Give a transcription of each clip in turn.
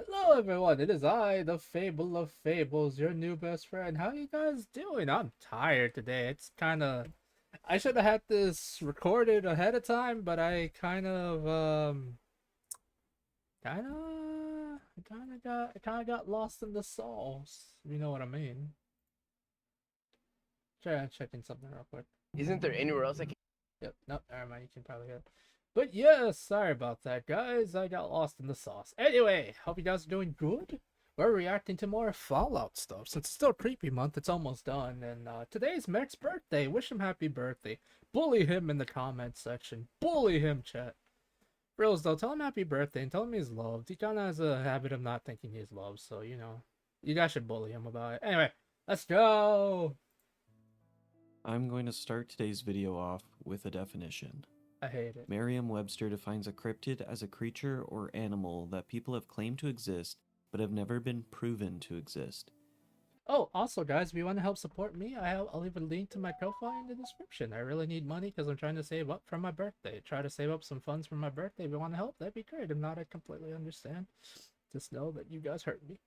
Hello everyone, it is I, the Fable of Fables, your new best friend. How you guys doing? I'm tired today. It's kinda I should have had this recorded ahead of time, but I kinda got lost in the sauce. You know what I mean. Try checking something real quick. Isn't there anywhere else I can? Yep, nope, never mind, you can probably get it. But yeah, sorry about that, guys. I got lost in the sauce. Anyway, hope you guys are doing good. We're reacting to more Fallout stuff. Since it's still Creepy Month, it's almost done. And today's Mech's birthday. Wish him happy birthday. Bully him in the comments section. Bully him, chat. Reals though, tell him happy birthday and tell him he's loved. He kind of has a habit of not thinking he's loved, so you guys should bully him about it. Anyway, let's go. I'm going to start today's video off with a definition. I hate it. Merriam-Webster defines a cryptid as a creature or animal that people have claimed to exist but have never been proven to exist. Oh, also, guys, if you want to help support me, I'll leave a link to my Ko-Fi in the description. I really need money because I'm trying to save up for my birthday. Try to save up some funds for my birthday. If you want to help, that'd be great. If not, I completely understand. Just know that you guys hurt me.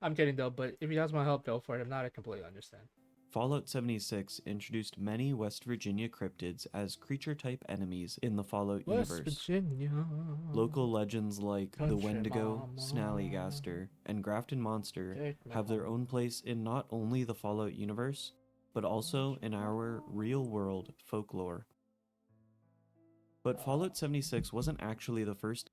I'm kidding, though, but if you guys want to help, go for it. If not, I completely understand. Fallout 76 introduced many West Virginia cryptids as creature-type enemies in the Fallout universe. West Virginia. Local legends like the Country Wendigo, mama. Snallygaster, and Grafton Monster have their own place in not only the Fallout universe, but also in our real-world folklore. But Fallout 76 wasn't actually the first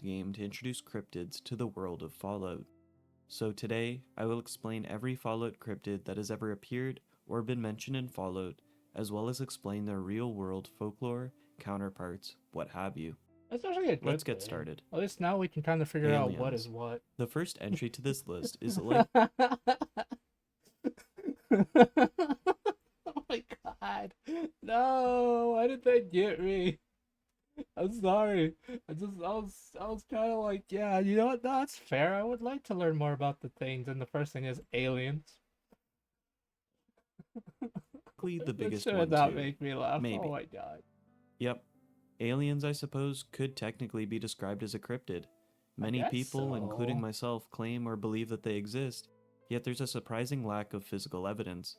game to introduce cryptids to the world of Fallout. So today, I will explain every Fallout cryptid that has ever appeared or been mentioned in Fallout, as well as explain their real-world folklore, counterparts, what have you. That's actually a good Let's get thing. started. At least now we can kind of figure out what Aliens. is what. The first entry to this list is like Oh my god. No, why did they get me? I'm sorry. I was kind of like, yeah, you know what? No, that's fair. I would like to learn more about the things, and the first thing is aliens. the biggest That one should not too. make me laugh. Maybe. Oh my god. Yep. Aliens, I suppose, could technically be described as a cryptid. Many people, including so. myself, claim or believe that they exist, yet there's a surprising lack of physical evidence.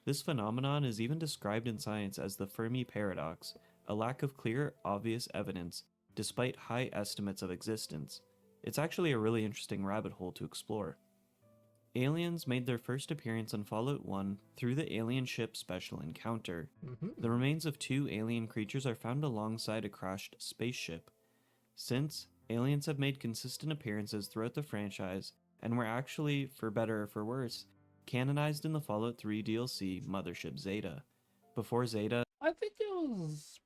This phenomenon is even described in science as the Fermi paradox, a lack of clear, obvious evidence, despite high estimates of existence. It's actually a really interesting rabbit hole to explore. Aliens made their first appearance in Fallout 1 through the alien ship Special Encounter. The remains of 2 alien creatures are found alongside a crashed spaceship. Since, aliens have made consistent appearances throughout the franchise, and were actually, for better or for worse, canonized in the Fallout 3 DLC Mothership Zeta. Before Zeta, I think it was.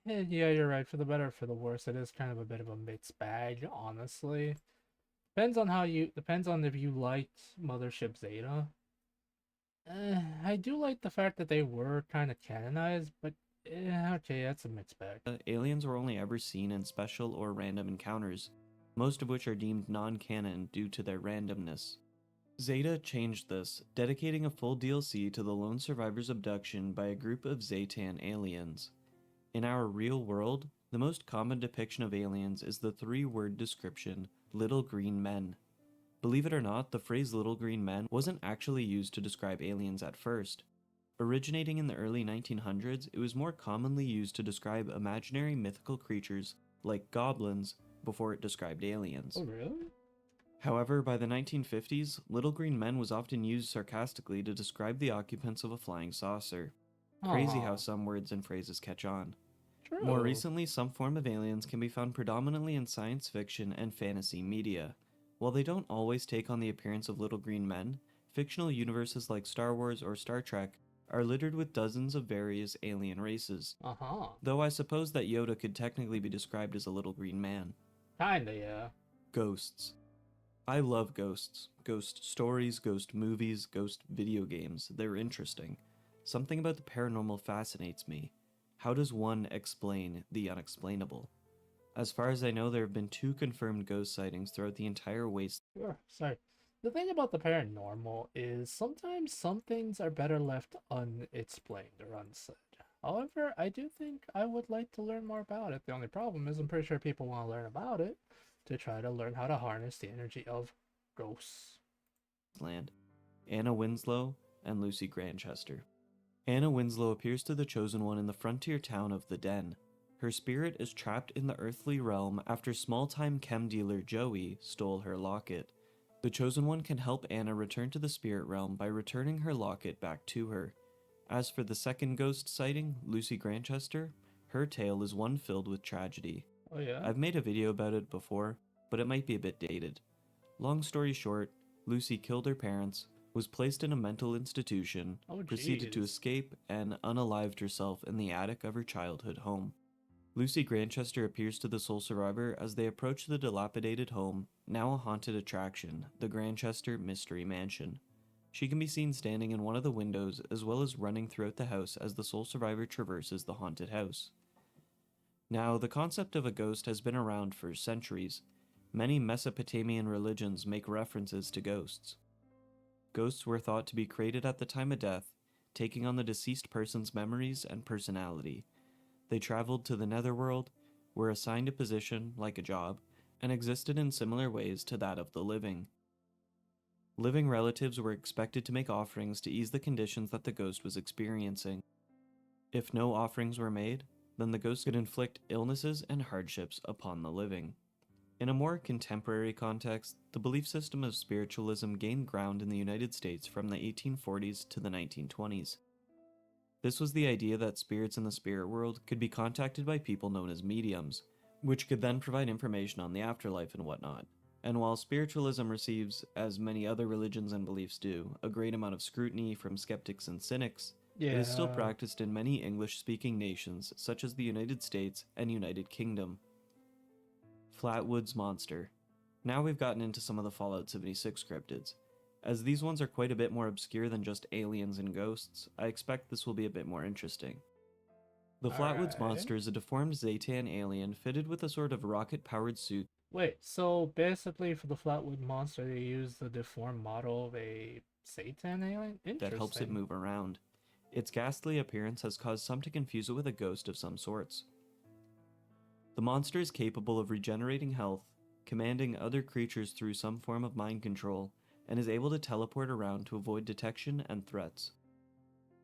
Yeah, you're right. For the better, or for the worse, it is kind of a bit of a mixed bag, honestly. Depends on if you liked Mothership Zeta. I do like the fact that they were kind of canonized, but okay, that's a mixed bag. aliens were only ever seen in special or random encounters, most of which are deemed non-canon due to their randomness. Zeta changed this, dedicating a full DLC to the lone survivor's abduction by a group of Zetan aliens. In our real world, the most common depiction of aliens is the three-word description, little green men. Believe it or not, the phrase little green men wasn't actually used to describe aliens at first. Originating in the early 1900s, it was more commonly used to describe imaginary mythical creatures like goblins before it described aliens. Oh, really? However, by the 1950s, little green men was often used sarcastically to describe the occupants of a flying saucer. Crazy how Aw, some words and phrases catch on. true. More recently, some form of aliens can be found predominantly in science fiction and fantasy media. While they don't always take on the appearance of little green men, fictional universes like Star Wars or Star Trek are littered with dozens of various alien races. Uh-huh. Though I suppose that Yoda could technically be described as a little green man. Kinda, yeah. Ghosts. I love ghosts. Ghost stories, ghost movies, ghost video games. They're interesting. Something about the paranormal fascinates me. How does one explain the unexplainable? As far as I know, there have been 2 confirmed ghost sightings throughout the entire waste. Sure, sorry. The thing about the paranormal is sometimes some things are better left unexplained or unsaid. However, I do think I would like to learn more about it. The only problem is I'm pretty sure people want to learn about it to try to learn how to harness the energy of ghosts. Land. Anna Winslow and Lucy Grantchester. Anna Winslow appears to the Chosen One in the frontier town of the Den. Her spirit is trapped in the earthly realm after small-time chem dealer Joey stole her locket. The Chosen One can help Anna return to the spirit realm by returning her locket back to her. As for the second ghost sighting, Lucy Grantchester, her tale is one filled with tragedy. Oh yeah? I've made a video about it before, but it might be a bit dated. Long story short, Lucy killed her parents, was placed in a mental institution, Oh proceeded to jeez. escape, and unalived herself in the attic of her childhood home. Lucy Grantchester appears to the sole survivor as they approach the dilapidated home, now a haunted attraction, the Grantchester Mystery Mansion. She can be seen standing in one of the windows as well as running throughout the house as the sole survivor traverses the haunted house. Now, the concept of a ghost has been around for centuries. Many Mesopotamian religions make references to ghosts. Ghosts were thought to be created at the time of death, taking on the deceased person's memories and personality. They traveled to the netherworld, were assigned a position, like a job, and existed in similar ways to that of the living. Living relatives were expected to make offerings to ease the conditions that the ghost was experiencing. If no offerings were made, then the ghost could inflict illnesses and hardships upon the living. In a more contemporary context, the belief system of spiritualism gained ground in the United States from the 1840s to the 1920s. This was the idea that spirits in the spirit world could be contacted by people known as mediums, which could then provide information on the afterlife and whatnot. And while spiritualism receives, as many other religions and beliefs do, a great amount of scrutiny from skeptics and cynics, Yeah. it is still practiced in many English-speaking nations such as the United States and United Kingdom. Flatwoods Monster. Now we've gotten into some of the Fallout 76 cryptids. As these ones are quite a bit more obscure than just aliens and ghosts, I expect this will be a bit more interesting. The Flatwoods Alright. Monster is a deformed Zetan alien fitted with a sort of rocket-powered suit. Wait, so basically for the Flatwood Monster, they use the deformed model of a Satan alien? Interesting. That helps it move around. Its ghastly appearance has caused some to confuse it with a ghost of some sorts. The monster is capable of regenerating health, commanding other creatures through some form of mind control, and is able to teleport around to avoid detection and threats.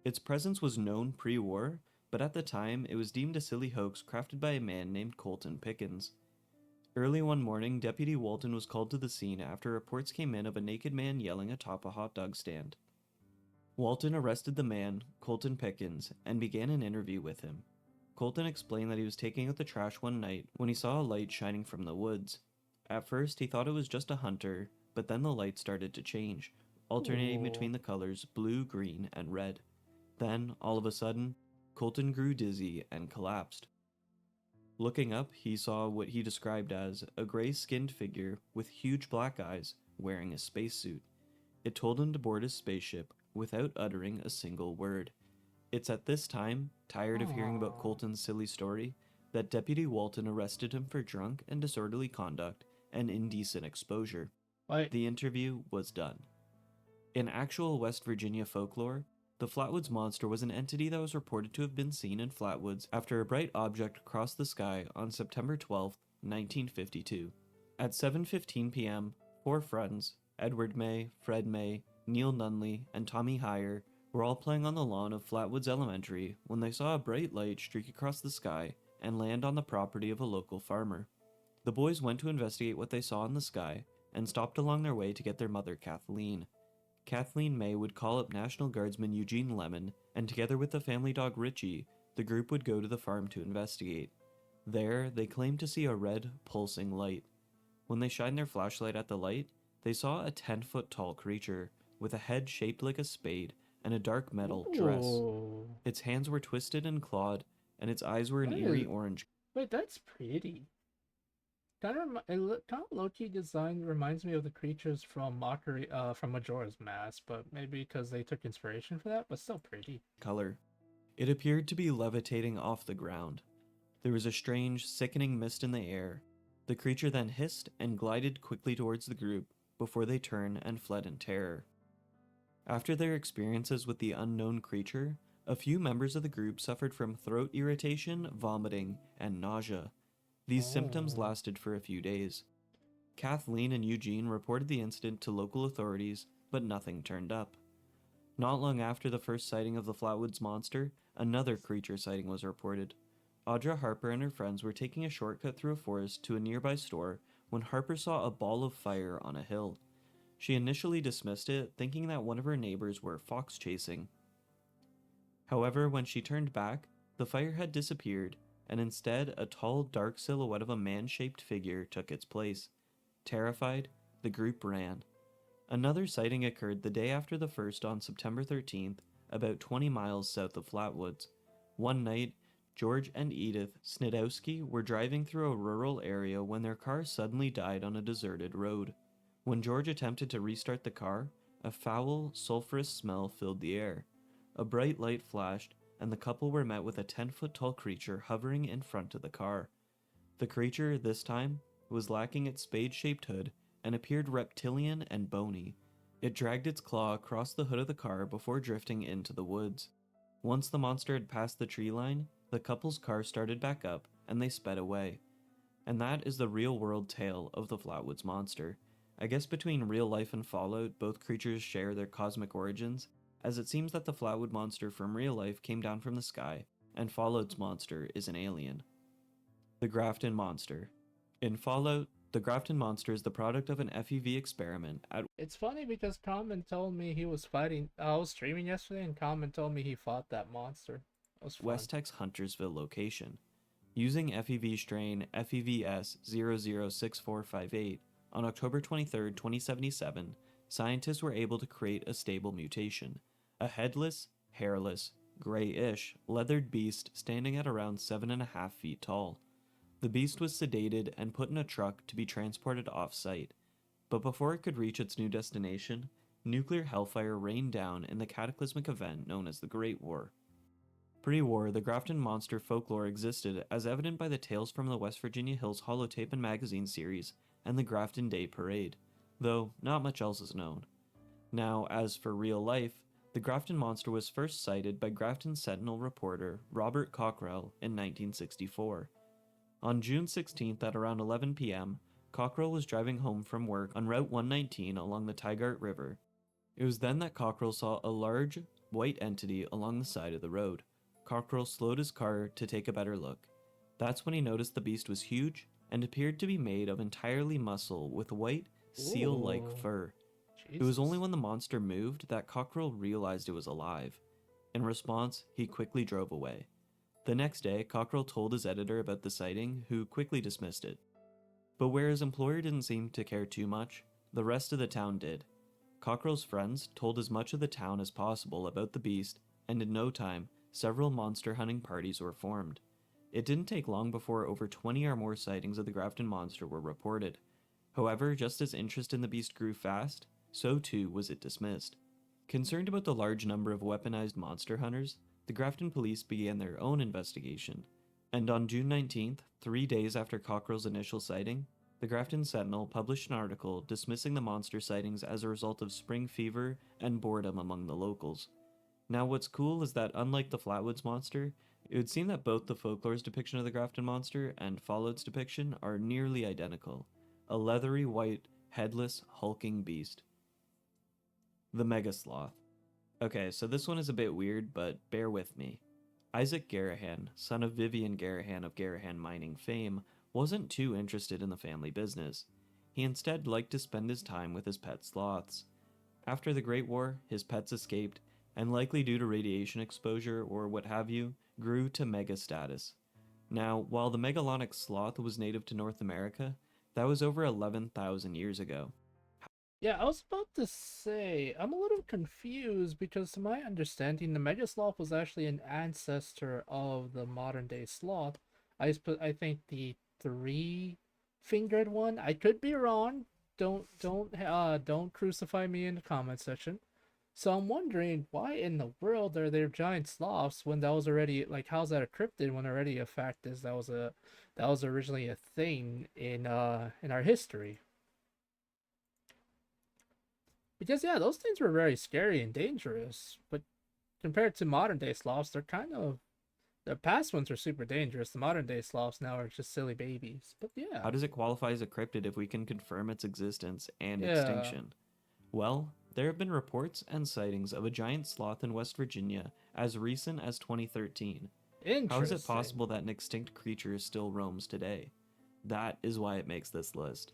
Its presence was known pre-war, but at the time it was deemed a silly hoax crafted by a man named Colton Pickens. Early one morning, Deputy Walton was called to the scene after reports came in of a naked man yelling atop a hot dog stand. Walton arrested the man, Colton Pickens, and began an interview with him. Colton explained that he was taking out the trash one night when he saw a light shining from the woods. At first, he thought it was just a hunter, but then the light started to change, alternating between the colors blue, green, and red. Then, all of a sudden, Colton grew dizzy and collapsed. Looking up, he saw what he described as a gray-skinned figure with huge black eyes wearing a spacesuit. It told him to board his spaceship without uttering a single word. It's at this time, tired of hearing about Aw. Colton's silly story, that Deputy Walton arrested him for drunk and disorderly conduct and indecent exposure. Wait, The interview was done. In actual West Virginia folklore, the Flatwoods Monster was an entity that was reported to have been seen in Flatwoods after a bright object crossed the sky on September 12, 1952. At 7:15 p.m., 4 friends, Edward May, Fred May, Neil Nunley, and Tommy Heyer, were all playing on the lawn of Flatwoods Elementary when they saw a bright light streak across the sky and land on the property of a local farmer. The boys went to investigate what they saw in the sky and stopped along their way to get their mother, Kathleen. Kathleen May would call up National Guardsman Eugene Lemon, and together with the family dog Richie, the group would go to the farm to investigate. There, they claimed to see a red, pulsing light. When they shined their flashlight at the light, they saw a 10-foot tall creature with a head shaped like a spade and a dark metal dress. ooh. Its hands were twisted and clawed, and its eyes were an That eerie is- orange. Wait, that's pretty. Kind of low-key design reminds me of the creatures from from Majora's Mask, but maybe because they took inspiration for that, but still pretty. Color. It appeared to be levitating off the ground. There was a strange, sickening mist in the air. The creature then hissed and glided quickly towards the group before they turned and fled in terror. After their experiences with the unknown creature, a few members of the group suffered from throat irritation, vomiting, and nausea. These symptoms Oh. lasted for a few days. Kathleen and Eugene reported the incident to local authorities, but nothing turned up. Not long after the first sighting of the Flatwoods Monster, another creature sighting was reported. Audra Harper and her friends were taking a shortcut through a forest to a nearby store when Harper saw a ball of fire on a hill. She initially dismissed it, thinking that one of her neighbors were fox chasing. However, when she turned back, the fire had disappeared, and instead a tall, dark silhouette of a man-shaped figure took its place. Terrified, the group ran. Another sighting occurred the day after the first on September 13th, about 20 miles south of Flatwoods. One night, George and Edith Snidowski were driving through a rural area when their car suddenly died on a deserted road. When George attempted to restart the car, a foul, sulfurous smell filled the air. A bright light flashed, and the couple were met with a 10-foot tall creature hovering in front of the car. The creature, this time, was lacking its spade-shaped hood and appeared reptilian and bony. It dragged its claw across the hood of the car before drifting into the woods. Once the monster had passed the tree line, the couple's car started back up and they sped away. And that is the real-world tale of the Flatwoods Monster. I guess between real life and Fallout, both creatures share their cosmic origins, as it seems that the Flatwood Monster from real life came down from the sky, and Fallout's monster is an alien. The Grafton Monster. In Fallout, the Grafton Monster is the product of an FEV experiment at It's funny because Common told me he was fighting. I was streaming yesterday, and Common told me he fought that monster. It was fun. West Tech's Huntersville location. Using FEV strain FEVS006458, on October 23, 2077, scientists were able to create a stable mutation. A headless, hairless, grayish, leathered beast standing at around 7.5 feet tall. The beast was sedated and put in a truck to be transported off-site. But before it could reach its new destination, nuclear hellfire rained down in the cataclysmic event known as the Great War. Pre-war, the Grafton Monster folklore existed as evident by the Tales from the West Virginia Hills holotape and magazine series and the Grafton Day Parade, though not much else is known. Now, as for real life, the Grafton Monster was first sighted by Grafton Sentinel reporter Robert Cockrell in 1964. On June 16th at around 11 p.m., Cockrell was driving home from work on Route 119 along the Tygart River. It was then that Cockrell saw a large, white entity along the side of the road. Cockrell slowed his car to take a better look. That's when he noticed the beast was huge and appeared to be made of entirely muscle with white, seal-like Ooh. fur. It was only when the monster moved that Cockrell realized it was alive. In response, he quickly drove away. The next day, Cockrell told his editor about the sighting, who quickly dismissed it. But where his employer didn't seem to care too much, the rest of the town did. Cockrell's friends told as much of the town as possible about the beast, and in no time, several monster hunting parties were formed. It didn't take long before over 20 or more sightings of the Grafton monster were reported. However, just as interest in the beast grew fast, so too was it dismissed. Concerned about the large number of weaponized monster hunters, the Grafton police began their own investigation, and on June 19th, 3 days after Cockrell's initial sighting, the Grafton Sentinel published an article dismissing the monster sightings as a result of spring fever and boredom among the locals. Now what's cool is that unlike the Flatwoods monster, it would seem that both the folklore's depiction of the Grafton monster and Fallout's depiction are nearly identical. A leathery white, headless, hulking beast. The Mega Sloth. Okay, so this one is a bit weird, but bear with me. Isaac Garahan, son of Vivian Garahan of Garahan mining fame, wasn't too interested in the family business. He instead liked to spend his time with his pet sloths. After the Great War, his pets escaped, and likely due to radiation exposure or what have you, grew to mega status. Now, while the megalonic sloth was native to North America, that was over 11,000 years ago. Yeah, I was about to say, I'm a little confused because to my understanding, the Mega Sloth was actually an ancestor of the modern day sloth. I think the three-fingered one. I could be wrong. Don't crucify me in the comment section. So I'm wondering why in the world are there giant sloths when that was already like how's that a cryptid when already a fact is that was originally a thing in our history. Because yeah, those things were very scary and dangerous, but compared to modern day sloths, the past ones are super dangerous. The modern day sloths now are just silly babies. But yeah. How does it qualify as a cryptid if we can confirm its existence and Yeah. extinction? Well, there have been reports and sightings of a giant sloth in West Virginia as recent as 2013. How is it possible that an extinct creature still roams today? That is why it makes this list.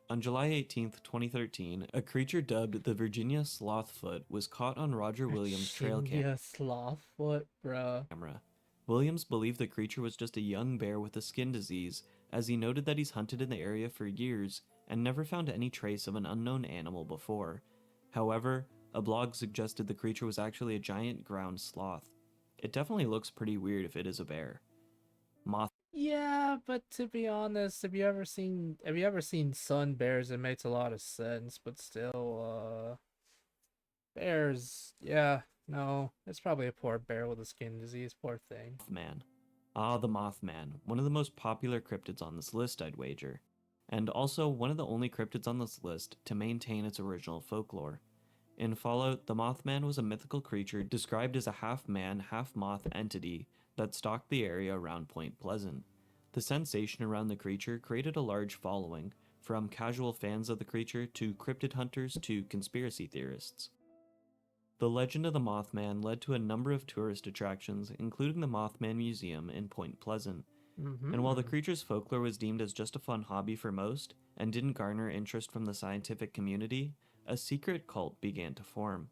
On July 18th, 2013, a creature dubbed the Virginia Slothfoot was caught on Roger Williams' trail Virginia Slothfoot, bruh. camera. Williams believed the creature was just a young bear with a skin disease, as he noted that he's hunted in the area for years and never found any trace of an unknown animal before. However, a blog suggested the creature was actually a giant ground sloth. It definitely looks pretty weird if it is a bear. Yeah, but to be honest, have you ever seen sun bears? It makes a lot of sense, but still, bears, yeah, no, it's probably a poor bear with a skin disease, poor thing. Mothman. Ah, the Mothman, one of the most popular cryptids on this list, I'd wager. And also one of the only cryptids on this list to maintain its original folklore. In Fallout, the Mothman was a mythical creature described as a half-man, half-moth entity that stalked the area around Point Pleasant. The sensation around the creature created a large following, from casual fans of the creature to cryptid hunters to conspiracy theorists. The legend of the Mothman led to a number of tourist attractions, including the Mothman Museum in Point Pleasant. And while the creature's folklore was deemed as just a fun hobby for most, and didn't garner interest from the scientific community, a secret cult began to form.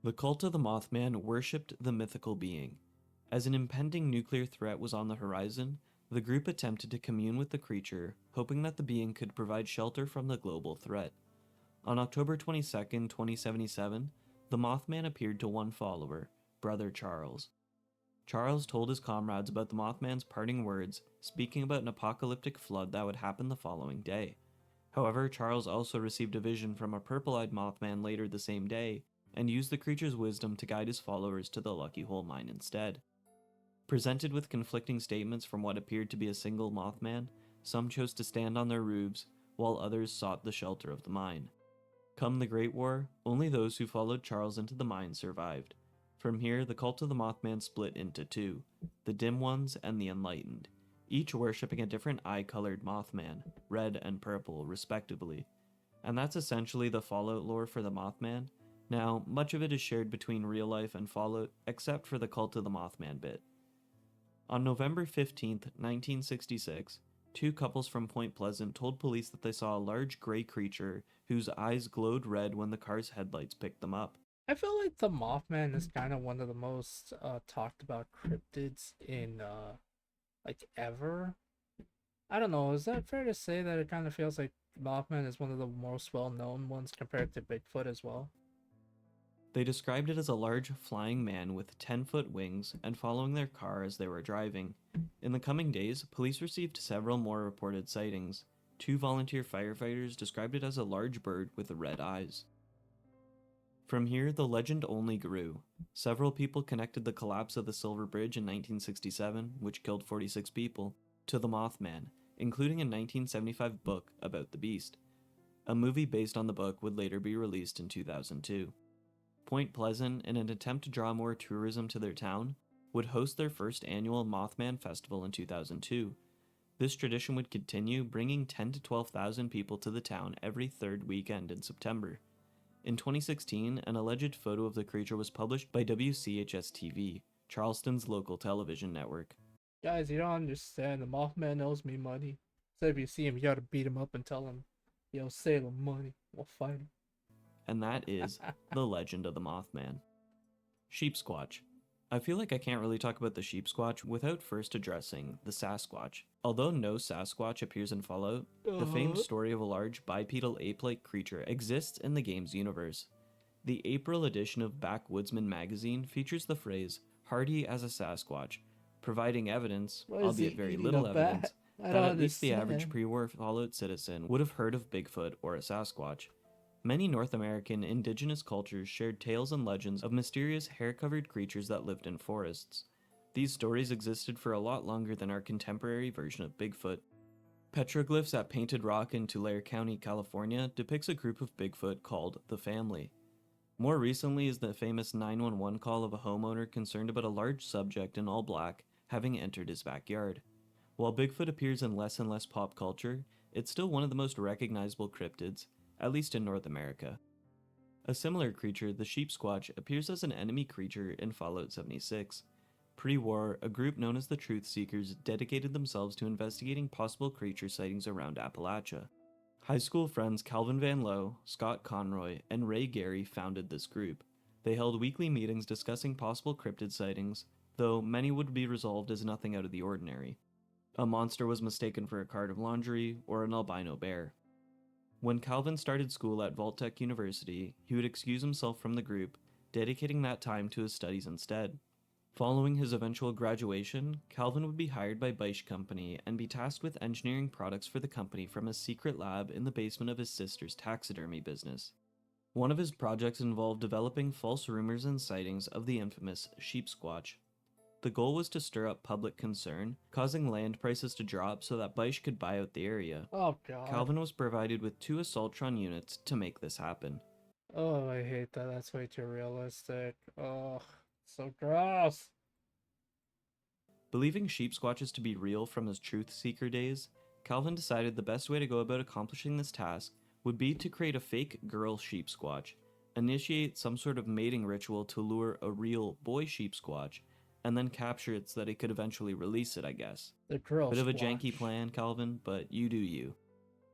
The cult of the Mothman worshipped the mythical being. As an impending nuclear threat was on the horizon, the group attempted to commune with the creature, hoping that the being could provide shelter from the global threat. On October 22, 2077, the Mothman appeared to one follower, Brother Charles. Charles told his comrades about the Mothman's parting words, speaking about an apocalyptic flood that would happen the following day. However, Charles also received a vision from a purple-eyed Mothman later the same day, and used the creature's wisdom to guide his followers to the Lucky Hole mine instead. Presented with conflicting statements from what appeared to be a single Mothman, some chose to stand on their roofs, while others sought the shelter of the mine. Come the Great War, only those who followed Charles into the mine survived. From here, the cult of the Mothman split into two, the Dim Ones and the Enlightened, each worshipping a different eye-colored Mothman, red and purple, respectively. And that's essentially the Fallout lore for the Mothman. Now, much of it is shared between real life and Fallout, except for the cult of the Mothman bit. On November 15th, 1966, two couples from Point Pleasant told police that they saw a large gray creature whose eyes glowed red when the car's headlights picked them up. I feel like the Mothman is kind of one of the most talked about cryptids in like ever. I don't know, is that fair to say that it kind of feels like Mothman is one of the most well-known ones compared to Bigfoot as well? They described it as a large flying man with 10-foot wings and following their car as they were driving. In the coming days, police received several more reported sightings. 2 volunteer firefighters described it as a large bird with red eyes. From here, the legend only grew. Several people connected the collapse of the Silver Bridge in 1967, which killed 46 people, to the Mothman, including a 1975 book about the beast. A movie based on the book would later be released in 2002. Point Pleasant, in an attempt to draw more tourism to their town, would host their first annual Mothman Festival in 2002. This tradition would continue, bringing 10,000 to 12,000 people to the town every third weekend in September. In 2016, an alleged photo of the creature was published by WCHS-TV, Charleston's local television network. Guys, you don't understand. The Mothman owes me money. So if you see him, you gotta beat him up and tell him, yo, save him money. We'll fight him. And that is the legend of the Mothman. Sheep Squatch. I feel like I can't really talk about the Sheep Squatch without first addressing the Sasquatch. Although no Sasquatch appears in Fallout, the famed story of a large bipedal ape-like creature exists in the game's universe. The April edition of Backwoodsman magazine features the phrase, "hardy as a Sasquatch," providing evidence, albeit very little evidence, that at least the average pre-war Fallout citizen would have heard of Bigfoot or a Sasquatch. Many North American indigenous cultures shared tales and legends of mysterious hair-covered creatures that lived in forests. These stories existed for a lot longer than our contemporary version of Bigfoot. Petroglyphs at Painted Rock in Tulare County, California depicts a group of Bigfoot called the Family. More recently is the famous 911 call of a homeowner concerned about a large subject in all black having entered his backyard. While Bigfoot appears in less and less pop culture, it's still one of the most recognizable cryptids, at least in North America. A similar creature, the Sheep Squatch, appears as an enemy creature in Fallout 76. Pre-war, a group known as the Truth Seekers dedicated themselves to investigating possible creature sightings around Appalachia. High school friends Calvin Van Lowe, Scott Conroy, and Ray Gary founded this group. They held weekly meetings discussing possible cryptid sightings, though many would be resolved as nothing out of the ordinary. A monster was mistaken for a cart of laundry or an albino bear. When Calvin started school at Vault-Tec University, he would excuse himself from the group, dedicating that time to his studies instead. Following his eventual graduation, Calvin would be hired by Beisch Company and be tasked with engineering products for the company from a secret lab in the basement of his sister's taxidermy business. One of his projects involved developing false rumors and sightings of the infamous Sheep Squatch. The goal was to stir up public concern, causing land prices to drop so that Beisch could buy out the area. Oh god. Calvin was provided with 2 Assaultron units to make this happen. Oh, I hate that. That's way too realistic. Oh, so gross. Believing Sheep Squatches to be real from his Truth Seeker days, Calvin decided the best way to go about accomplishing this task would be to create a fake girl Sheep Squatch, initiate some sort of mating ritual to lure a real boy Sheep Squatch, and then capture it so that he could eventually release it, I guess. The girl Bit of a Squatch. janky plan, Calvin, but you do you.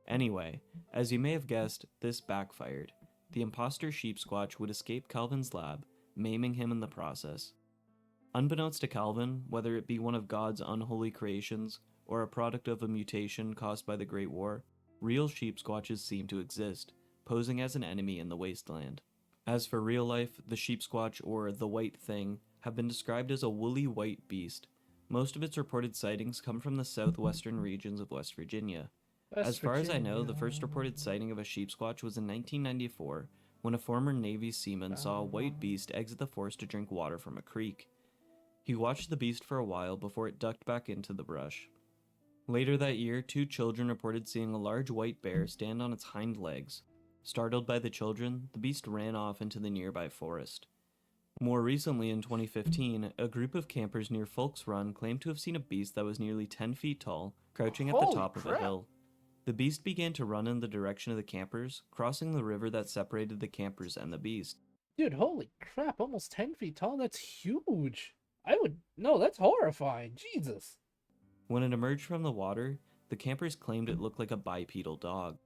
Anyway, as you may have guessed, this backfired. The imposter Sheep Squatch would escape Calvin's lab, maiming him in the process. Unbeknownst to Calvin, whether it be one of God's unholy creations, or a product of a mutation caused by the Great War, real Sheep Squatches seem to exist, posing as an enemy in the wasteland. As for real life, the Sheep Squatch, or the White Thing, have been described as a woolly white beast. Most of its reported sightings come from the southwestern regions of West Virginia. As far as I know, the first reported sighting of a Sheep Squatch was in 1994, when a former Navy seaman saw a white beast exit the forest to drink water from a creek. He watched the beast for a while before it ducked back into the brush. Later that year, 2 children reported seeing a large white bear stand on its hind legs. Startled by the children, the beast ran off into the nearby forest. More recently, in 2015, a group of campers near Folks Run claimed to have seen a beast that was nearly 10 feet tall, crouching at the top of a hill. The beast began to run in the direction of the campers, crossing the river that separated the campers and the beast. Dude, holy crap, almost 10 feet tall? That's huge. No, that's horrifying. Jesus. When it emerged from the water, the campers claimed it looked like a bipedal dog.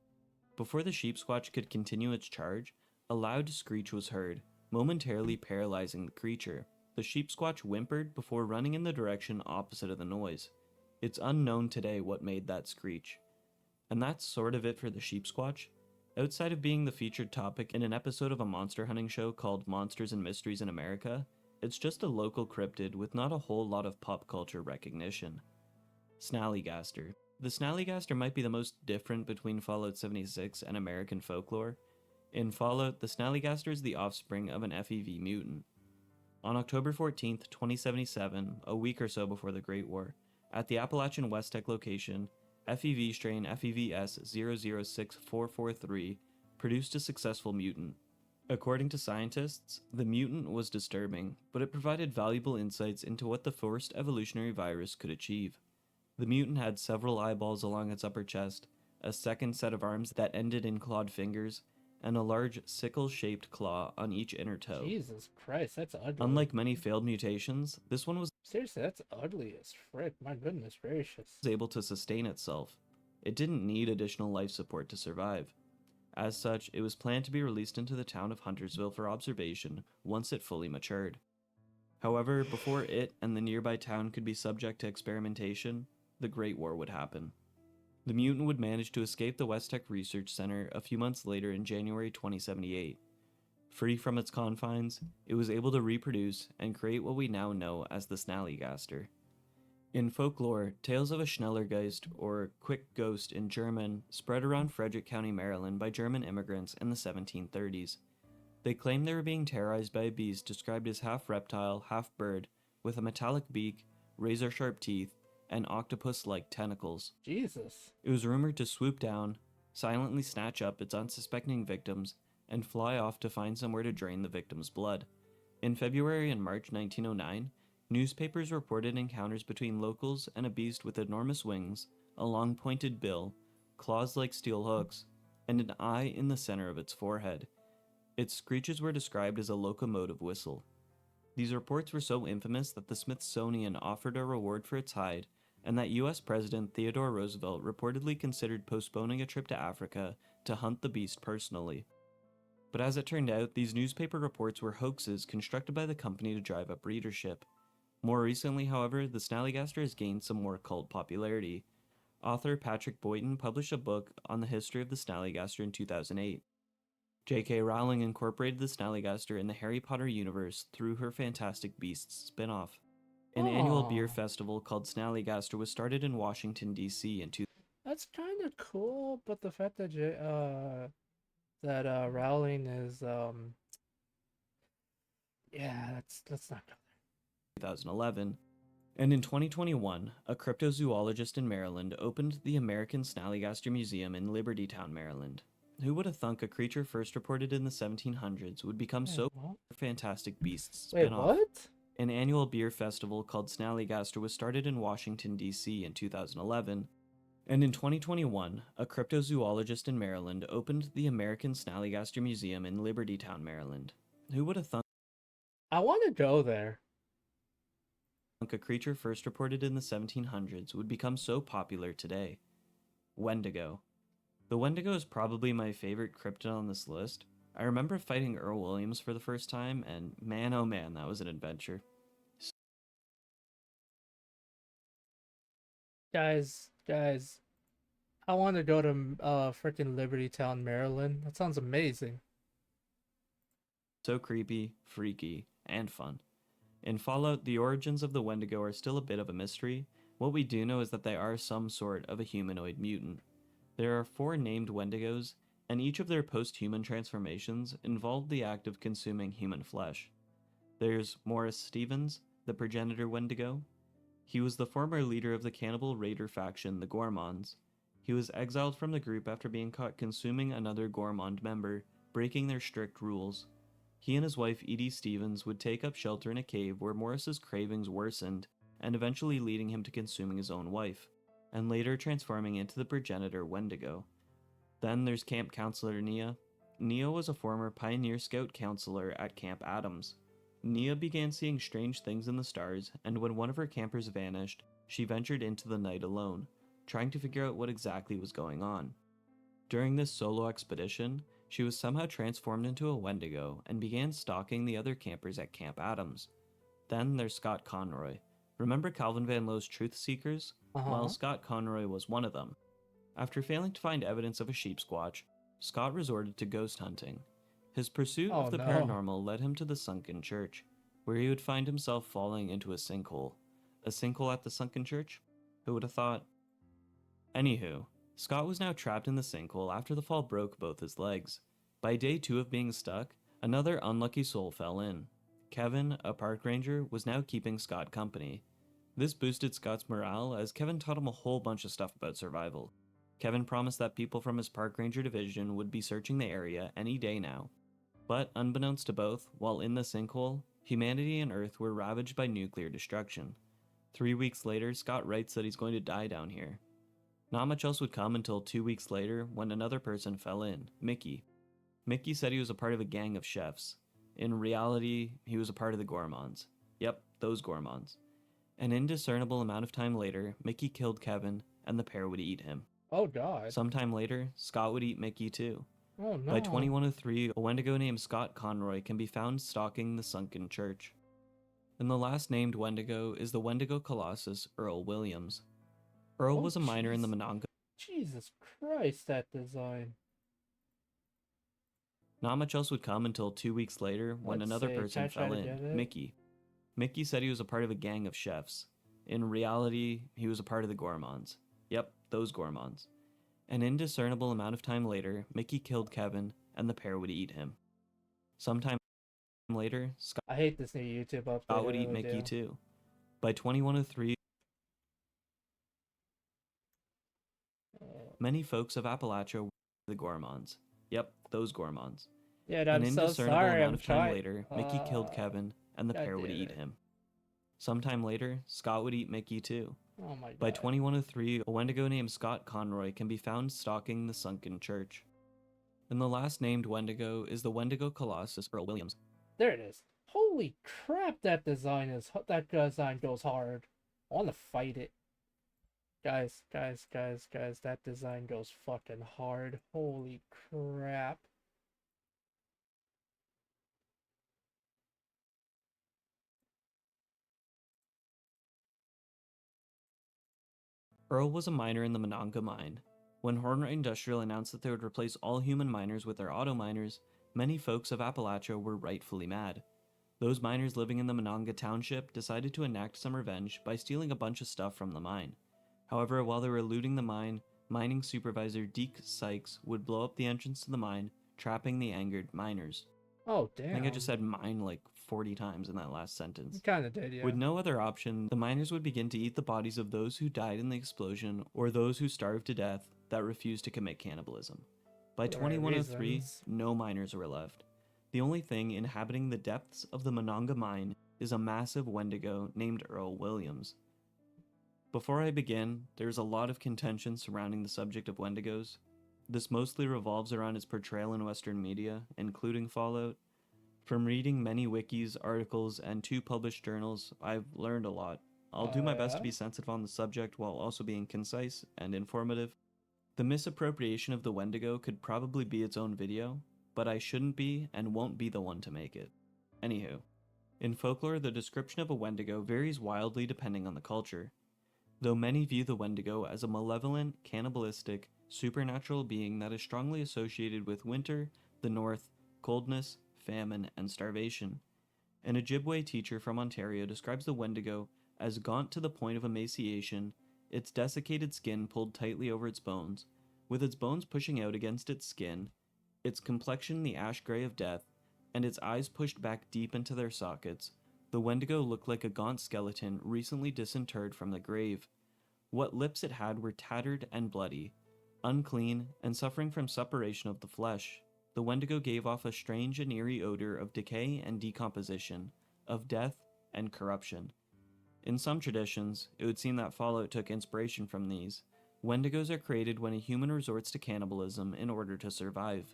Before the Sheep Squatch could continue its charge, a loud screech was heard, momentarily paralyzing the creature. The Sheep Squatch whimpered before running in the direction opposite of the noise. It's unknown today what made that screech. And that's sort of it for the Sheep Squatch. Outside of being the featured topic in an episode of a monster hunting show called Monsters and Mysteries in America, it's just a local cryptid with not a whole lot of pop culture recognition. Snallygaster. The Snallygaster might be the most different between Fallout 76 and American folklore. In Fallout, the Snallygaster is the offspring of an FEV mutant. On October 14th, 2077, a week or so before the Great War, at the Appalachian West Tech location, FEV strain FEVS006443 produced a successful mutant. According to scientists, the mutant was disturbing, but it provided valuable insights into what the first evolutionary virus could achieve. The mutant had several eyeballs along its upper chest, a second set of arms that ended in clawed fingers, and a large sickle-shaped claw on each inner toe. Jesus Christ, that's ugly. Unlike many failed mutations, this one was Seriously, that's ugly as frick. My goodness gracious. able to sustain itself. It didn't need additional life support to survive. As such, it was planned to be released into the town of Huntersville for observation once it fully matured. However, before it and the nearby town could be subject to experimentation, the Great War would happen. The mutant would manage to escape the West Tech Research Center a few months later in January 2078. Free from its confines, it was able to reproduce and create what we now know as the Snallygaster. In folklore, tales of a Schnellergeist, or quick ghost in German, spread around Frederick County, Maryland by German immigrants in the 1730s. They claimed they were being terrorized by a beast described as half reptile, half bird, with a metallic beak, razor-sharp teeth, and octopus-like tentacles. Jesus. It was rumored to swoop down, silently snatch up its unsuspecting victims, and fly off to find somewhere to drain the victim's blood. In February and March 1909, newspapers reported encounters between locals and a beast with enormous wings, a long pointed bill, claws like steel hooks, and an eye in the center of its forehead. Its screeches were described as a locomotive whistle. These reports were so infamous that the Smithsonian offered a reward for its hide, and that US President Theodore Roosevelt reportedly considered postponing a trip to Africa to hunt the beast personally. But as it turned out, these newspaper reports were hoaxes constructed by the company to drive up readership. More recently, however, the Snallygaster has gained some more cult popularity. Author Patrick Boyton published a book on the history of the Snallygaster in 2008. J.K. Rowling incorporated the Snallygaster in the Harry Potter universe through her Fantastic Beasts spin-off. An annual beer festival called Snallygaster was started in Washington, D.C. in That's kind of cool, but the fact that Rowling is yeah, let's not go there. 2011. And in 2021, a cryptozoologist in Maryland opened the American Snallygaster Museum in Libertytown, Maryland. Who would have thunk a creature first reported in the 1700s would become so Fantastic Beasts spin-off? Wait, what? An annual beer festival called Snallygaster was started in Washington, D.C. in 2011. And in 2021, a cryptozoologist in Maryland opened the American Snallygaster Museum in Libertytown, Maryland. Who would have thunk I want to go there. a creature first reported in the 1700s would become so popular today? Wendigo. The Wendigo is probably my favorite cryptid on this list. I remember fighting Earl Williams for the first time, and man oh man, that was an adventure. Guys, I want to go to freaking Libertytown, Maryland. That sounds amazing. So creepy, freaky, and fun. In Fallout, the origins of the Wendigo are still a bit of a mystery. What we do know is that they are some sort of a humanoid mutant. There are 4 named Wendigos, and each of their post-human transformations involved the act of consuming human flesh. There's Morris Stevens, the progenitor Wendigo. He was the former leader of the cannibal raider faction, the Gormonds. He was exiled from the group after being caught consuming another Gormond member, breaking their strict rules. He and his wife Edie Stevens would take up shelter in a cave where Morris's cravings worsened, and eventually leading him to consuming his own wife, and later transforming into the progenitor Wendigo. Then there's Camp Counselor Nia. Nia was a former Pioneer Scout counselor at Camp Adams. Nia began seeing strange things in the stars, and when one of her campers vanished, she ventured into the night alone, trying to figure out what exactly was going on. During this solo expedition, she was somehow transformed into a Wendigo and began stalking the other campers at Camp Adams. Then there's Scott Conroy. Remember Calvin Van Lowe's Truth Seekers? Well, Scott Conroy was one of them. After failing to find evidence of a sheep squatch, Scott resorted to ghost hunting. His pursuit Oh of the no. paranormal led him to the sunken church, where he would find himself falling into a sinkhole. A sinkhole at the sunken church? Who would have thought? Anywho, Scott was now trapped in the sinkhole after the fall broke both his legs. By day 2 of being stuck, another unlucky soul fell in. Kevin, a park ranger, was now keeping Scott company. This boosted Scott's morale as Kevin taught him a whole bunch of stuff about survival. Kevin promised that people from his park ranger division would be searching the area any day now. But unbeknownst to both, while in the sinkhole, humanity and Earth were ravaged by nuclear destruction. 3 weeks later, Scott writes that he's going to die down here. Not much else would come until 2 weeks later when another person fell in, Mickey. Mickey said he was a part of a gang of chefs. In reality, he was a part of the Gormons. Yep, those Gormons. An indiscernible amount of time later, Mickey killed Kevin, and the pair would eat him. Oh god. Sometime later, Scott would eat Mickey too. Oh no. By 2103, a Wendigo named Scott Conroy can be found stalking the sunken church. And the last named Wendigo is the Wendigo Colossus Earl Williams. Earl was a miner in the Monongah. Jesus Christ, that design. Not much else would come until 2 weeks later when another person fell in, Mickey. Mickey said he was a part of a gang of chefs. In reality, he was a part of the Gormons. Yep, those Gormons. An indiscernible amount of time later, Mickey killed Kevin, and the pair would eat him. Sometime later, I hate this new YouTube update. Scott would eat Mickey too. By 2103, many folks of Appalachia were the Gormons. Yep, those Gormons. Yeah, An indiscernible amount of time later, Mickey killed Kevin, and the pair would eat him. Sometime later, Scott would eat Mickey too. Oh my god. By 2103, a Wendigo named Scott Conroy can be found stalking the sunken church. And the last named Wendigo is the Wendigo Colossus Earl Williams. There it is. Holy crap, that design goes hard. I want to fight it. Guys, that design goes fucking hard. Holy crap. Earl was a miner in the Monongah mine. When Horner Industrial announced that they would replace all human miners with their auto miners, many folks of Appalachia were rightfully mad. Those miners living in the Monongah township decided to enact some revenge by stealing a bunch of stuff from the mine. However, while they were looting the mine, mining supervisor Deke Sykes would blow up the entrance to the mine, trapping the angered miners. Oh, damn. I think I just said mine like 40 times in that last sentence. You kinda did, yeah. With no other option, the miners would begin to eat the bodies of those who died in the explosion or those who starved to death that refused to commit cannibalism. By 2103, no miners were left. The only thing inhabiting the depths of the Monongah mine is a massive Wendigo named Earl Williams. Before I begin, there's a lot of contention surrounding the subject of Wendigos. This mostly revolves around its portrayal in Western media, including Fallout. From reading many wikis, articles, and 2 published journals, I've learned a lot. I'll do my best to be sensitive on the subject while also being concise and informative. The misappropriation of the Wendigo could probably be its own video, but I shouldn't be and won't be the one to make it. Anywho, in folklore, the description of a Wendigo varies wildly depending on the culture. Though many view the Wendigo as a malevolent, cannibalistic, supernatural being that is strongly associated with winter, the north, coldness, famine, and starvation. An Ojibwe teacher from Ontario describes the Wendigo as gaunt to the point of emaciation, its desiccated skin pulled tightly over its bones, with its bones pushing out against its skin, its complexion the ash gray of death, and its eyes pushed back deep into their sockets. The Wendigo looked like a gaunt skeleton recently disinterred from the grave. What lips it had were tattered and bloody, unclean, and suffering from suppuration of the flesh. The Wendigo gave off a strange and eerie odor of decay and decomposition, of death and corruption. In some traditions, it would seem that Fallout took inspiration from these. Wendigos are created when a human resorts to cannibalism in order to survive.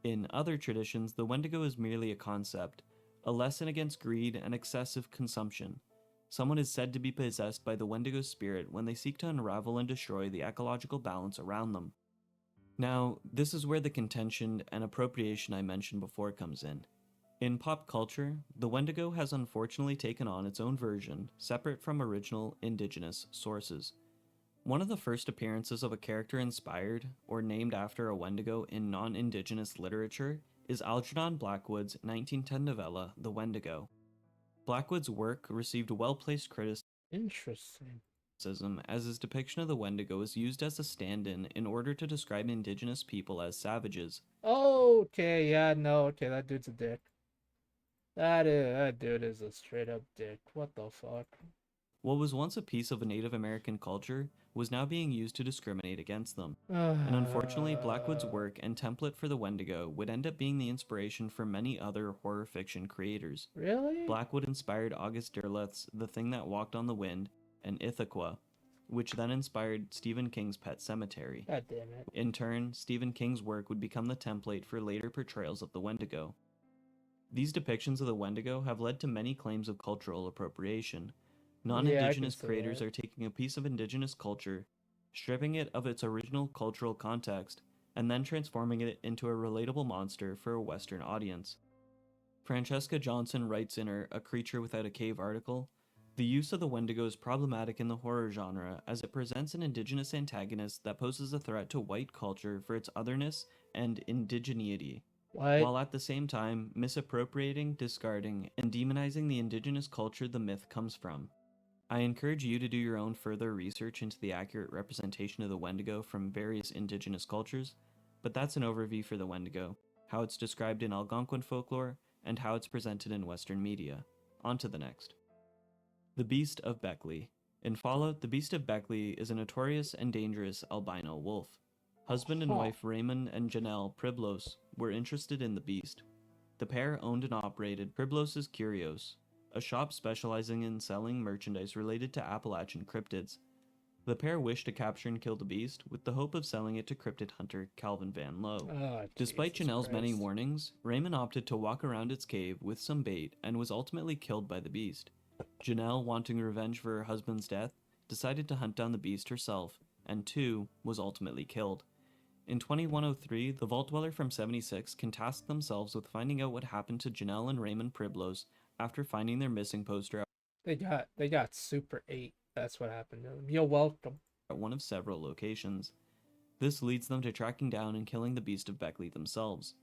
In other traditions, the Wendigo is merely a concept, a lesson against greed and excessive consumption. Someone is said to be possessed by the Wendigo spirit when they seek to unravel and destroy the ecological balance around them. Now, this is where the contention and appropriation I mentioned before comes in. In pop culture, the Wendigo has unfortunately taken on its own version, separate from original indigenous sources. One of the first appearances of a character inspired or named after a Wendigo in non-Indigenous literature is Algernon Blackwood's 1910 novella, The Wendigo. Blackwood's work received well-placed Interesting. criticism as his depiction of the Wendigo is used as a stand-in in order to describe Indigenous people as savages. Okay, yeah, no, okay, that dude's a dick. That dude is a straight up dick. What the fuck? What was once a piece of a Native American culture was now being used to discriminate against them. And unfortunately, Blackwood's work and template for the Wendigo would end up being the inspiration for many other horror fiction creators. Really? Blackwood inspired August Derleth's The Thing That Walked on the Wind and Ithaca, which then inspired Stephen King's Pet Sematary. God damn it. In turn, Stephen King's work would become the template for later portrayals of the Wendigo. These depictions of the Wendigo have led to many claims of cultural appropriation. Non-Indigenous creators are taking a piece of Indigenous culture, stripping it of its original cultural context, and then transforming it into a relatable monster for a Western audience. Francesca Johnson writes in her A Creature Without a Cave article, "The use of the Wendigo is problematic in the horror genre as it presents an Indigenous antagonist that poses a threat to white culture for its otherness and indigeneity, while at the same time misappropriating, discarding, and demonizing the Indigenous culture the myth comes from. I encourage you to do your own further research into the accurate representation of the Wendigo from various Indigenous cultures, but that's an overview for the Wendigo, how it's described in Algonquin folklore, and how it's presented in Western media. On to the next. The Beast of Beckley. In Fallout, the Beast of Beckley is a notorious and dangerous albino wolf. Husband and wife Raymond and Janelle Priblos were interested in the beast. The pair owned and operated Priblos' Curios, a shop specializing in selling merchandise related to Appalachian cryptids. The pair wished to capture and kill the beast with the hope of selling it to cryptid hunter Calvin Van Lowe. Despite Janelle's many warnings, Raymond opted to walk around its cave with some bait and was ultimately killed by the beast. Janelle, wanting revenge for her husband's death, decided to hunt down the beast herself, and too was ultimately killed. In 2103, the Vault Dweller from 76 can task themselves with finding out what happened to Janelle and Raymond Priblos after finding their missing poster They got Super 8. That's what happened to them. You're welcome. At one of several locations. This leads them to tracking down and killing the Beast of Beckley themselves.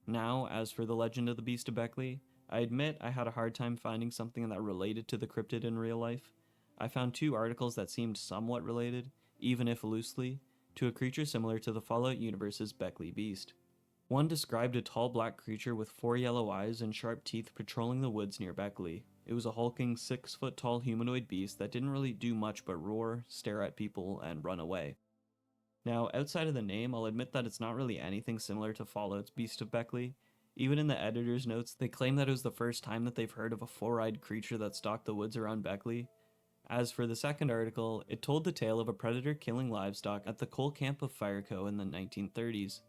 Now, as for the legend of the Beast of Beckley, I admit I had a hard time finding something that related to the cryptid in real life. I found 2 articles that seemed somewhat related, even if loosely, to a creature similar to the Fallout universe's Beckley Beast. One described a tall black creature with 4 yellow eyes and sharp teeth patrolling the woods near Beckley. It was a hulking 6-foot-tall humanoid beast that didn't really do much but roar, stare at people, and run away. Now, outside of the name, I'll admit that it's not really anything similar to Fallout's Beast of Beckley. Even in the editor's notes, they claim that it was the first time that they've heard of a 4-eyed creature that stalked the woods around Beckley. As for the second article, it told the tale of a predator killing livestock at the coal camp of Fireco in the 1930s.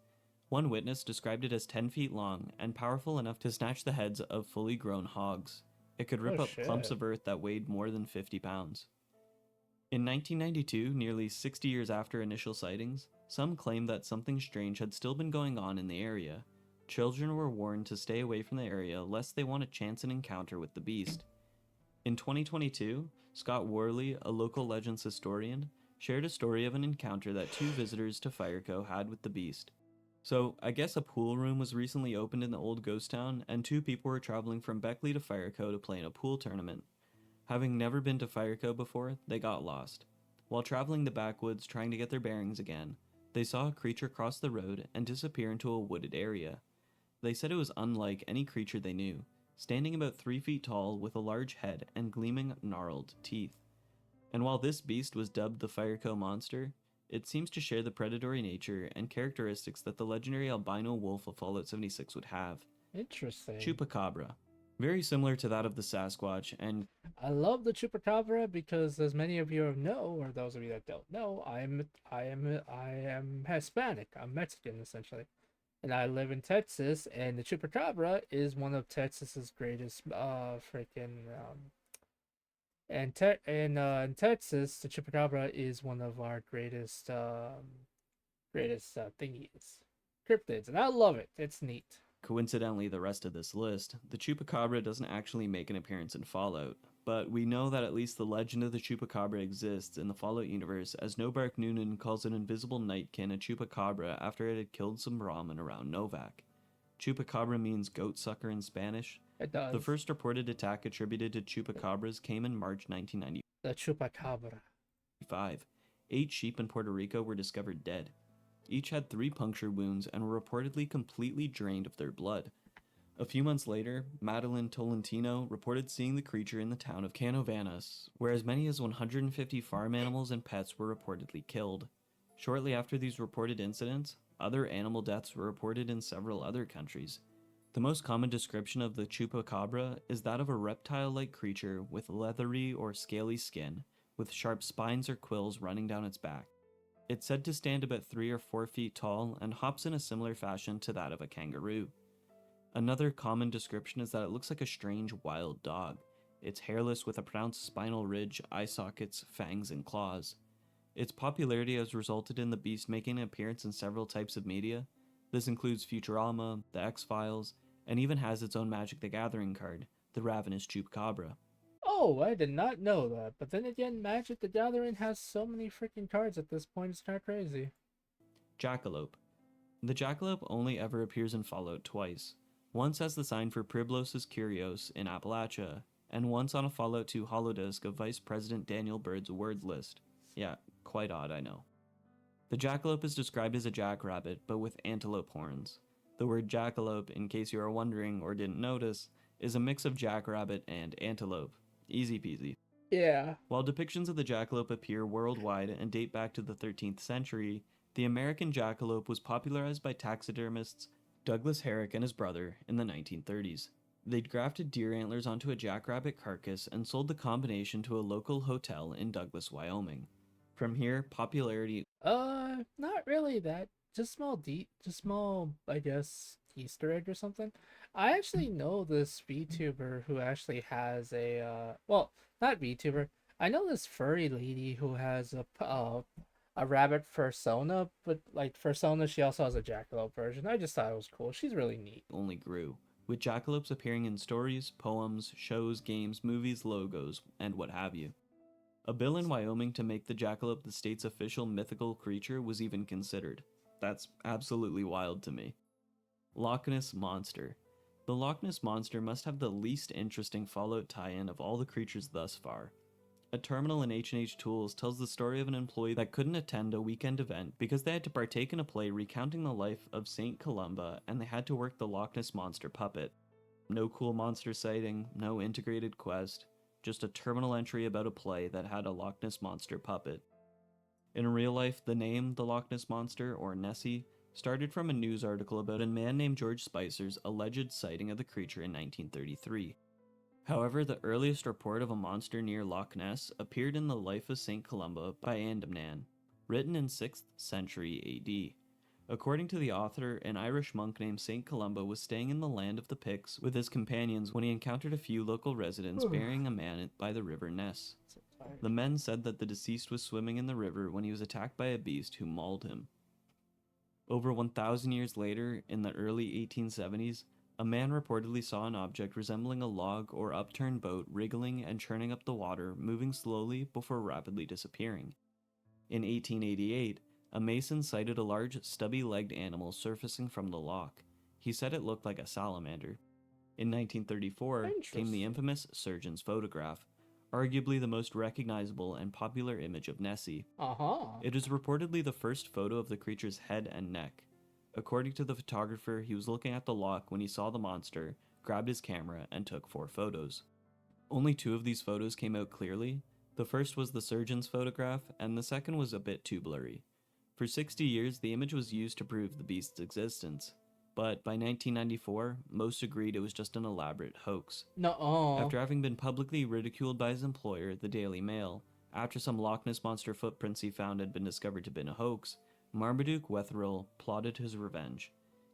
One witness described it as 10 feet long and powerful enough to snatch the heads of fully grown hogs. It could rip up clumps of earth that weighed more than 50 pounds. In 1992, nearly 60 years after initial sightings, some claimed that something strange had still been going on in the area. Children were warned to stay away from the area lest they want to chance an encounter with the beast. In 2022, Scott Worley, a local legends historian, shared a story of an encounter that 2 visitors to Fireco had with the beast. So, I guess a pool room was recently opened in the old ghost town, and 2 people were traveling from Beckley to Fireco to play in a pool tournament. Having never been to Fireco before, they got lost. While traveling the backwoods trying to get their bearings again, they saw a creature cross the road and disappear into a wooded area. They said it was unlike any creature they knew, standing about 3 feet tall with a large head and gleaming gnarled teeth. And while this beast was dubbed the Fireco Monster, it seems to share the predatory nature and characteristics that the legendary albino wolf of Fallout 76 would have. Interesting. Chupacabra. Very similar to that of the Sasquatch, and I love the Chupacabra because, as many of you know, or those of you that don't know, I am Hispanic. I'm Mexican essentially, and I live in Texas. And the Chupacabra is one of Texas's greatest in Texas, the Chupacabra is one of our greatest thingies, cryptids, and I love it. It's neat. coincidentally the rest of this list, the Chupacabra doesn't actually make an appearance in Fallout. but we know that at least the legend of the Chupacabra exists in the Fallout universe, as Nobark Noonan calls an invisible nightkin a Chupacabra after it had killed some Brahmin around Novak. Chupacabra means goat sucker in Spanish. It does. The first reported attack attributed to Chupacabras came in March 1995. The Chupacabra. 8 sheep in Puerto Rico were discovered dead. Each had 3 puncture wounds and were reportedly completely drained of their blood. A few months later, Madeline Tolentino reported seeing the creature in the town of Canovanas, where as many as 150 farm animals and pets were reportedly killed. Shortly after these reported incidents, other animal deaths were reported in several other countries. The most common description of the Chupacabra is that of a reptile-like creature with leathery or scaly skin, with sharp spines or quills running down its back. It's said to stand about 3 or 4 feet tall and hops in a similar fashion to that of a kangaroo. Another common description is that it looks like a strange wild dog. It's hairless with a pronounced spinal ridge, eye sockets, fangs, and claws. Its popularity has resulted in the beast making an appearance in several types of media. This includes Futurama, The X-Files, and even has its own Magic the Gathering card, the Ravenous Chupacabra. Oh, I did not know that. But then again, Magic the Gathering has so many freaking cards at this point, it's kind of crazy. Jackalope. The jackalope only ever appears in Fallout twice. Once as the sign for Priblos' Curios in Appalachia, and once on a Fallout 2 holodisc of Vice President Daniel Byrd's word list. Yeah, quite odd, I know. The jackalope is described as a jackrabbit, but with antelope horns. The word jackalope, in case you are wondering or didn't notice, is a mix of jackrabbit and antelope. Easy peasy. Yeah. While depictions of the jackalope appear worldwide and date back to the 13th century, the American jackalope was popularized by taxidermists Douglas Herrick and his brother in the 1930s. They'd grafted deer antlers onto a jackrabbit carcass and sold the combination to a local hotel in Douglas, Wyoming. From here, popularity... Not really that. Just small, I guess, Easter egg or something. I actually know this VTuber who actually has a, well, not VTuber. I know this furry lady who has a rabbit fursona, but like fursona, she also has a jackalope version. I just thought it was cool. She's really neat. Only grew, with jackalopes appearing in stories, poems, shows, games, movies, logos, and what have you. A bill in Wyoming to make the jackalope the state's official mythical creature was even considered. That's absolutely wild to me. Loch Ness Monster. The Loch Ness Monster must have the least interesting Fallout tie-in of all the creatures thus far. A terminal in H&H Tools tells the story of an employee that couldn't attend a weekend event because they had to partake in a play recounting the life of Saint Columba and they had to work the Loch Ness Monster puppet. No cool monster sighting, no integrated quest, just a terminal entry about a play that had a Loch Ness Monster puppet. In real life, the name the Loch Ness Monster, or Nessie, started from a news article about a man named George Spicer's alleged sighting of the creature in 1933. However, the earliest report of a monster near Loch Ness appeared in The Life of St. Columba by Andamnan, written in 6th century AD. According to the author, an Irish monk named St. Columba was staying in the land of the Picts with his companions when he encountered a few local residents burying a man by the river Ness. The men said that the deceased was swimming in the river when he was attacked by a beast who mauled him. Over 1,000 years later, in the early 1870s, a man reportedly saw an object resembling a log or upturned boat wriggling and churning up the water, moving slowly before rapidly disappearing. In 1888, a mason sighted a large, stubby-legged animal surfacing from the loch. He said it looked like a salamander. In 1934 came the infamous surgeon's photograph, arguably the most recognizable and popular image of Nessie. It is reportedly the first photo of the creature's head and neck. According to the photographer, he was looking at the loch when he saw the monster, grabbed his camera, and took 4 photos. Only 2 of these photos came out clearly. The first was the surgeon's photograph, and the second was a bit too blurry. For 60 years, the image was used to prove the beast's existence. But by 1994, most agreed it was just an elaborate hoax. After having been publicly ridiculed by his employer, the Daily Mail, after some Loch Ness Monster footprints he found had been discovered to have been a hoax, Marmaduke Wetherill plotted his revenge.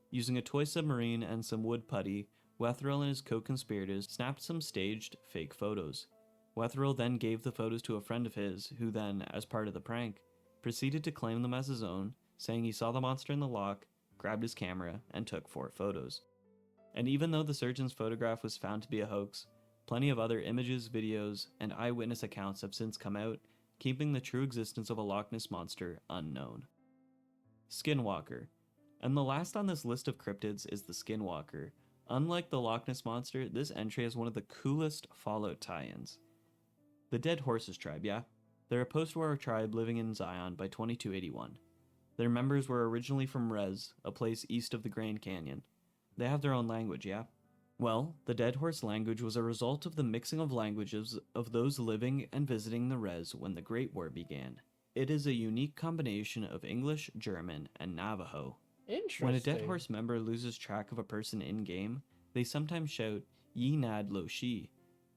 Using a toy submarine and some wood putty, Wetherill and his co-conspirators snapped some staged fake photos. Wetherill then gave the photos to a friend of his, who then, as part of the prank, proceeded to claim them as his own, saying he saw the monster in the loch, grabbed his camera, and took 4 photos. And even though the surgeon's photograph was found to be a hoax, Plenty of other images, videos, and eyewitness accounts have since come out, keeping the true existence of a Loch Ness monster unknown. Skinwalker. And the last on this list of cryptids is the Skinwalker. Unlike the Loch Ness monster, this entry has one of the coolest Fallout tie-ins. The Dead Horses tribe, yeah? They're a post-war tribe living in Zion by 2281. Their members were originally from Rez, a place east of the Grand Canyon. They have their own language, yeah? Well, the Dead Horse language was a result of the mixing of languages of those living and visiting the Rez when the Great War began. It is a unique combination of English, German, and Navajo. Interesting. When a Dead Horse member loses track of a person in-game, they sometimes shout, Yi Nad Lo Shi.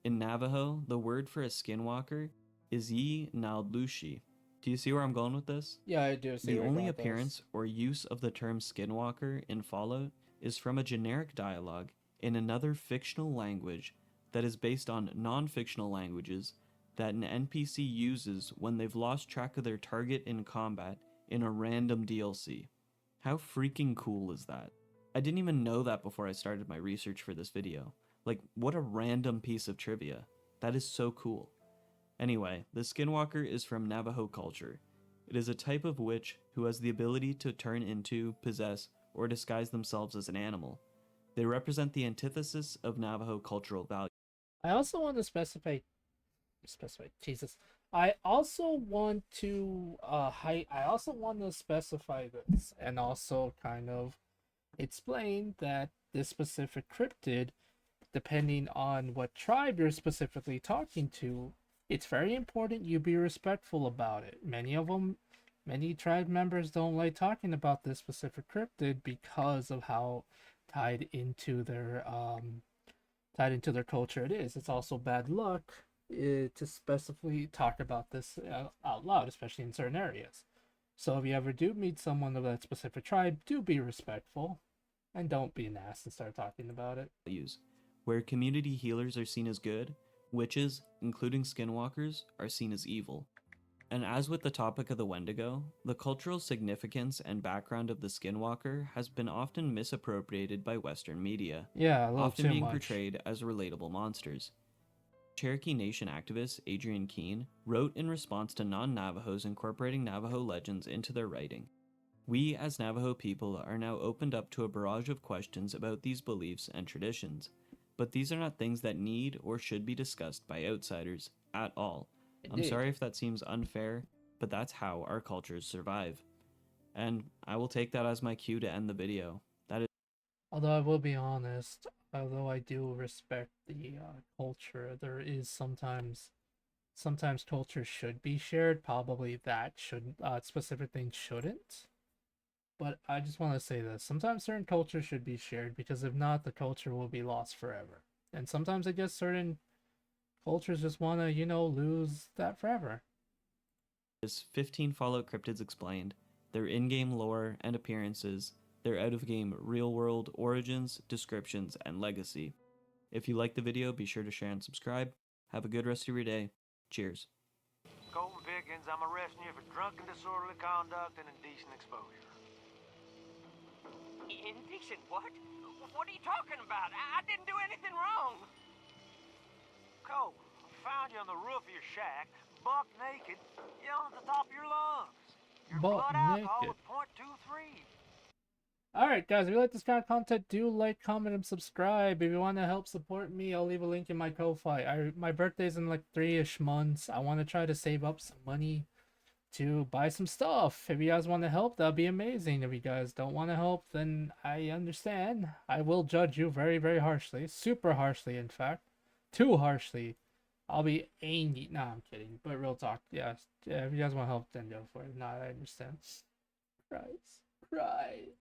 In Navajo, the word for a skinwalker is Yi Nad Lu Shi. Do you see where I'm going with this? Yeah, I do see The where only you're going with appearance or use of the term skinwalker in Fallout is from a generic dialogue in another fictional language that is based on non-fictional languages that an NPC uses when they've lost track of their target in combat in a random DLC. How freaking cool is that? I didn't even know that before I started my research for this video. Like, what a random piece of trivia. That is so cool. Anyway, the Skinwalker is from Navajo culture. It is a type of witch who has the ability to turn into, possess, or disguise themselves as an animal. They represent the antithesis of Navajo cultural values. I also want to specify Jesus. I also want to specify this and also kind of explain that this specific cryptid, depending on what tribe you're specifically talking to, it's very important you be respectful about it. Many tribe members don't like talking about this specific cryptid because of how tied into their culture it is. It's also bad luck to specifically talk about this out loud, especially in certain areas. So if you ever do meet someone of that specific tribe, do be respectful and don't be an ass and start talking about it. Where community healers are seen as good, witches, including skinwalkers, are seen as evil. And as with the topic of the Wendigo, the cultural significance and background of the skinwalker has been often misappropriated by Western media, Yeah, a little often too being much. portrayed as relatable monsters. Cherokee Nation activist Adrian Keene wrote in response to non-Navajos incorporating Navajo legends into their writing. We as Navajo people are now opened up to a barrage of questions about these beliefs and traditions, but these are not things that need or should be discussed by outsiders at all. I'm Indeed. sorry if that seems unfair, but that's how our cultures survive. And I will take that as my cue to end the video. That is. Although I will be honest, although I do respect the culture, there is sometimes culture should be shared. Probably that shouldn't specific things shouldn't. But I just want to say this: sometimes certain cultures should be shared because if not, the culture will be lost forever. And sometimes I guess certain cultures just want to, lose that forever. There's 15 Fallout cryptids explained, their in-game lore and appearances, their out-of-game real-world origins, descriptions, and legacy. If you liked the video, be sure to share and subscribe. Have a good rest of your day. Cheers. Colton Pickens, I'm arresting you for drunken disorderly conduct and indecent exposure. Indecent what? What are you talking about? I didn't do anything wrong. Colton, I found you on the roof of your shack, buck naked, yelling at the top of your lungs. Your Buck blood alcohol naked. was .23. Alright guys, if you like this kind of content, do like, comment, and subscribe. If you want to help support me, I'll leave a link in my Ko-Fi. My birthday's in like 3-ish months. I want to try to save up some money to buy some stuff. If you guys want to help, that'd be amazing. If you guys don't want to help, then I understand. I will judge you very, very harshly. Super harshly, in fact. Too harshly. I'll be angry. Nah, I'm kidding. But real talk, yeah, if you guys want to help, then go for it. If not, I understand. Christ.